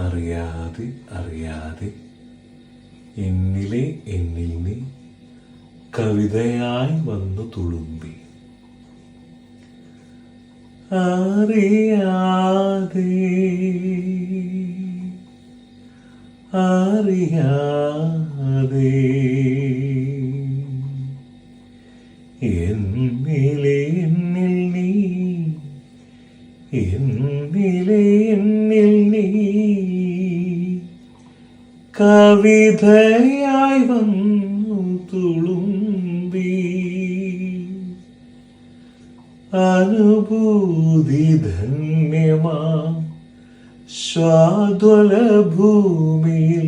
അറിയാതെ അറിയാതെ എന്നിൽ നീ കവിതയായി വന്നു തുളുമ്പി. അറിയാതെ അറിയാതെ എന്നിൽ നീ കവിതയായി വന്നു തുളുമ്പി. അനുഭൂതി ധന്യമാം സ്വാദ്വല ഭൂമിയിൽ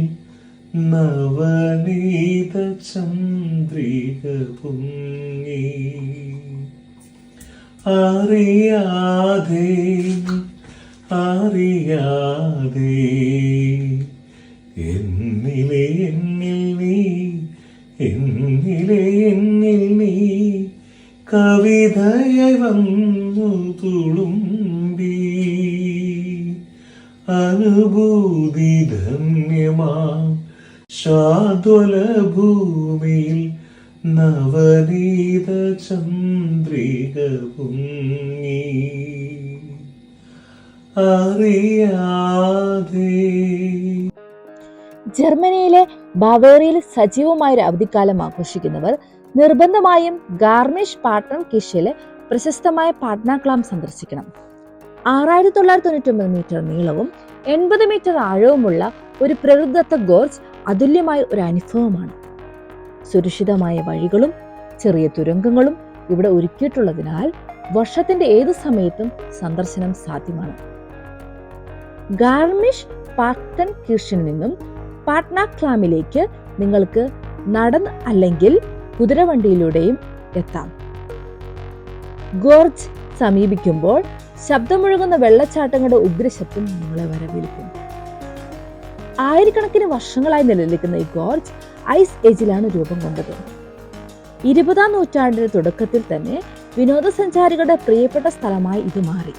നവനീത ചന്ദ്രിക പൊങ്ങി. അറിയാതെ അറിയാതെ എന്നിലെ നീ കവിതയായി വന്നു തുളുമ്പി. അനുഭൂതി ധന്യമാം സ്വാദ്വല ഭൂമിയിൽ നവനീത ചന്ദ്രിക പൊങ്ങി. അറിയാതെ. ജർമ്മനിയിലെ ബാവേറിയയിൽ സജീവമായൊരു അവധിക്കാലം ആഘോഷിക്കുന്നവർ നിർബന്ധമായും ഗാർമിഷ് പാർട്ടൻകിർച്ചിലെ പ്രശസ്തമായ പാട്ന ക്ലാം സന്ദർശിക്കണം. 6999 മീറ്റർ നീളവും 80 മീറ്റർ ആഴവുമുള്ള ഒരു പ്രകൃതിദത്ത ഗോർജ് അതുല്യമായ ഒരു അനുഭവമാണ്. സുരക്ഷിതമായ വഴികളും ചെറിയ തുരങ്കങ്ങളും ഇവിടെ ഒരുക്കിയിട്ടുള്ളതിനാൽ വർഷത്തിന്റെ ഏതു സമയത്തും സന്ദർശനം സാധ്യമാണ്. ഗാർമിഷ് പാർട്ടൻകിർച്ചിൽ നിന്നും പാട്ന ക്ലാമിലേക്ക് നിങ്ങൾക്ക് നടന്ന് അല്ലെങ്കിൽ കുതിരവണ്ടിയിലൂടെയും എത്താം. ഗോർജ് സമീപിക്കുമ്പോൾ ശബ്ദമൊഴുകുന്ന വെള്ളച്ചാട്ടങ്ങളുടെ ഉഗ്രശബ്ദം നിങ്ങളെ വരവേൽക്കും. ആയിരക്കണക്കിന് വർഷങ്ങളായി നിലനിൽക്കുന്ന ഈ ഗോർജ് ഐസ് ഏജിലാണ് രൂപം കൊണ്ടത്. 20-ാം നൂറ്റാണ്ടിന്റെ തുടക്കത്തിൽ തന്നെ വിനോദസഞ്ചാരികളുടെ പ്രിയപ്പെട്ട സ്ഥലമായി ഇത് മാറി.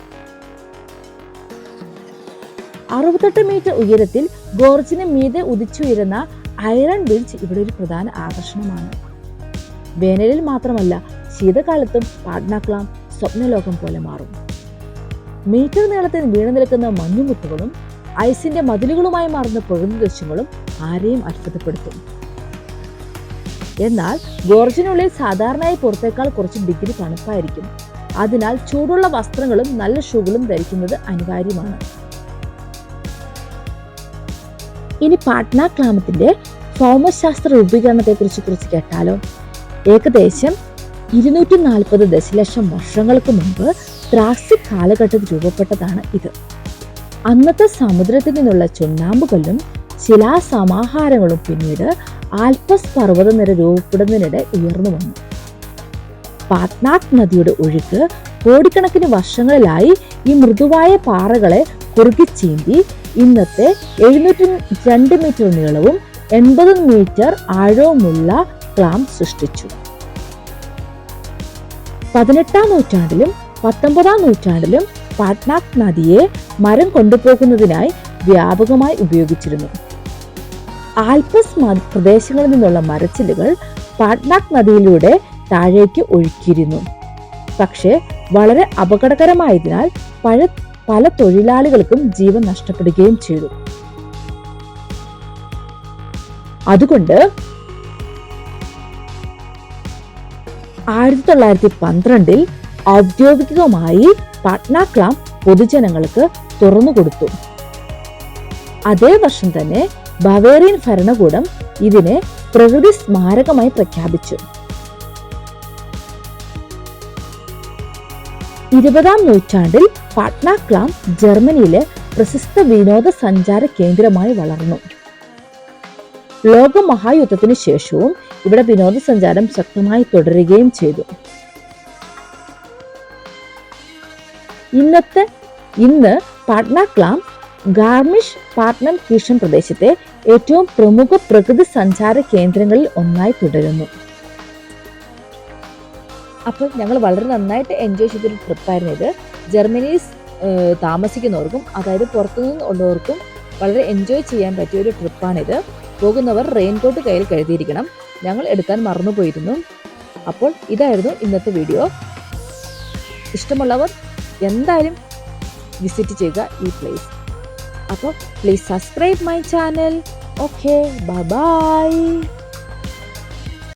68 മീറ്റർ ഉയരത്തിൽ ഗോർജിന് മീതെ ഉദിച്ചുയരുന്ന ഐറൺ ബീച്ച് ഇവിടെ ഒരു പ്രധാന ആകർഷണമാണ്. വേനലിൽ മാത്രമല്ല, ശീതകാലത്തും പാട്ന ക്ലാം സ്വപ്നലോകം പോലെ മാറും. മീറ്റർ നീളത്തിൽ വീണു നിൽക്കുന്ന മഞ്ഞുമുത്തുകളും ഐസിന്റെ മതിലുകളുമായി മാറുന്ന പ്രകൃതി ദൃശ്യങ്ങളും ആരെയും അത്ഭുതപ്പെടുത്തും. എന്നാൽ ഗോർജിനുള്ളിൽ സാധാരണയായി പുറത്തേക്കാൾ കുറച്ച് ഡിഗ്രി തണുപ്പായിരിക്കും. അതിനാൽ ചൂടുള്ള വസ്ത്രങ്ങളും നല്ല ഷൂകളും ധരിക്കുന്നത് അനിവാര്യമാണ്. ഇനി പാട്ന ക്ലാമത്തിന്റെ ഭൗമശാസ്ത്ര രൂപീകരണത്തെ കുറിച്ച് കേട്ടാലോ. ഏകദേശം 240 ദശലക്ഷം വർഷങ്ങൾക്ക് മുമ്പ് ത്രാസിക് കാലഘട്ടത്തിൽ രൂപപ്പെട്ടതാണ് ഇത്. അന്നത്തെ സമുദ്രത്തിൽ നിന്നുള്ള ചുണ്ണാമ്പുകല്ലും ശിലാസമാഹാരങ്ങളും പിന്നീട് ആൽപസ് പർവ്വതനിര രൂപപ്പെടുന്നതിനിടെ ഉയർന്നു വന്നു. പാട്നാക് നദിയുടെ ഒഴുക്ക് കോടിക്കണക്കിന് വർഷങ്ങളിലായി ഈ മൃദുവായ പാറകളെ കുറുകിച്ചീന്തി ഇന്നത്തെ 702 മീറ്റർ നീളവും 80 മീറ്റർ ആഴവുമുള്ള ക്ലാം സൃഷ്ടിച്ചു. 18-ാം നൂറ്റാണ്ടിലും 19-ാം നൂറ്റാണ്ടിലും പാട്നാക് നദിയെ മരം കൊണ്ടുപോകുന്നതിനായി വ്യാപകമായി ഉപയോഗിച്ചിരുന്നു. ആൽപസ് പ്രദേശങ്ങളിൽ നിന്നുള്ള മരച്ചില്ലുകൾ പാട്നാക് നദിയിലൂടെ താഴേക്ക് ഒഴുക്കിയിരുന്നു. പക്ഷേ വളരെ അപകടകരമായതിനാൽ പല തൊഴിലാളികൾക്കും ജീവൻ നഷ്ടപ്പെടുകയും ചെയ്തു. അതുകൊണ്ട് 1912 ഔദ്യോഗികമായി പാട്ന ക്ലാം പൊതുജനങ്ങൾക്ക് തുറന്നുകൊടുത്തു. അതേ വർഷം തന്നെ ബവേറിയൻ ഭരണകൂടം ഇതിനെ പ്രകൃതി സ്മാരകമായി പ്രഖ്യാപിച്ചു. 20-ാം നൂറ്റാണ്ടിൽ പാട്ന ക്ലാം ജർമ്മനിയിലെ പ്രശസ്ത വിനോദസഞ്ചാര കേന്ദ്രമായി വളർന്നു. ലോകമഹായുദ്ധത്തിന് ശേഷവും ഇവിടെ വിനോദസഞ്ചാരം ശക്തമായി തുടരുകയും ചെയ്തു. ഇന്ന് പാട്ന ക്ലാം ഗാർമിഷ് പാർട്ടൻകിർച്ച് പ്രദേശത്തെ ഏറ്റവും പ്രമുഖ പ്രകൃതി സഞ്ചാര കേന്ദ്രങ്ങളിൽ ഒന്നായി തുടരുന്നു. അപ്പോൾ ഞങ്ങൾ വളരെ നന്നായിട്ട് എൻജോയ് ചെയ്തൊരു ട്രിപ്പായിരുന്നു ഇത്. ജർമ്മനിയിൽ താമസിക്കുന്നവർക്കും അതായത് പുറത്തുനിന്ന് ഉള്ളവർക്കും വളരെ എൻജോയ് ചെയ്യാൻ പറ്റിയ ഒരു ട്രിപ്പാണിത്. പോകുന്നവർ റെയിൻകോട്ട് കയ്യിൽ കരുതിയിരിക്കണം. ഞങ്ങൾ എടുക്കാൻ മറന്നുപോയിരുന്നു. അപ്പോൾ ഇതായിരുന്നു ഇന്നത്തെ വീഡിയോ. ഇഷ്ടമുള്ളവർ എന്തായാലും വിസിറ്റ് ചെയ്യുക ഈ പ്ലേസ്. അപ്പോൾ please subscribe my channel. Okay, bye bye.